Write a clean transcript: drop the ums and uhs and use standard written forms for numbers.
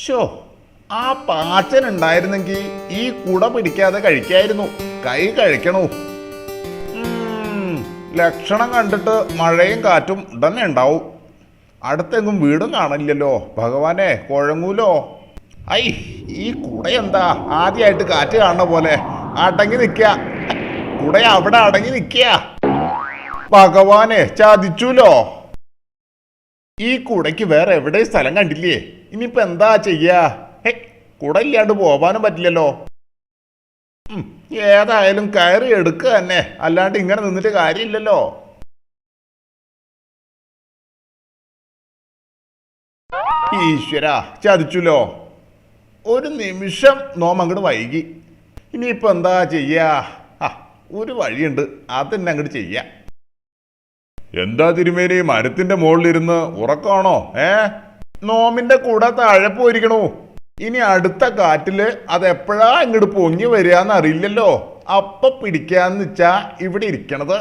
Show, ആ പാച്ചൻ ഉണ്ടായിരുന്നെങ്കിൽ ഈ കുട പിടിക്കാതെ കഴിക്കായിരുന്നു. കൈ കഴിക്കണു. ലക്ഷണം കണ്ടിട്ട് മഴയും കാറ്റും ഉടനെ ഉണ്ടാവും. അടുത്തെങ്ങും വീടും കാണില്ലല്ലോ. ഭഗവാനെ, കുഴങ്ങൂലോ. ഐ, ഈ കുട എന്താ ആദ്യമായിട്ട് കാറ്റ് കാണുന്ന പോലെ അടങ്ങി നിൽക്കുക. കുട അവിടെ അടങ്ങി നിൽക്കുക. ഭഗവാനെ, ചതിച്ചൂലോ. ഈ കുടയ്ക്ക് വേറെ എവിടെ സ്ഥലം കണ്ടില്ലേ? ഇനിയിപ്പോ എന്താ ചെയ്യാ? കുട ഇല്ലാണ്ട് പോവാനും പറ്റില്ലല്ലോ. ഏതായാലും കയറി എടുക്കുക തന്നെ, അല്ലാണ്ട് ഇങ്ങനെ നിന്നിട്ട് കാര്യമില്ലല്ലോ. ഈശ്വര, ചതിച്ചല്ലോ. ഒരു നിമിഷം അങ്ങോട്ട് വൈകി. ഇനിയിപ്പോ എന്താ ചെയ്യാ? ഒരു വഴിയുണ്ട്, അതന്നെ അങ്ങോട്ട് ചെയ്യാ. എന്താ തിരുമേനി, മരത്തിന്റെ മുകളിലിരുന്ന് ഉറക്കമാണോ? നോമിന്റെ കൂടെ താഴെ പോയിരിക്കണു. ഇനി അടുത്ത കാറ്റില് അതെപ്പോഴാ ഇങ്ങോട്ട് പൊങ്ങി വരികയെന്ന് അറിയില്ലല്ലോ. അപ്പൊ പിടിക്കാന്ന് വെച്ചാ ഇവിടെ ഇരിക്കണത്.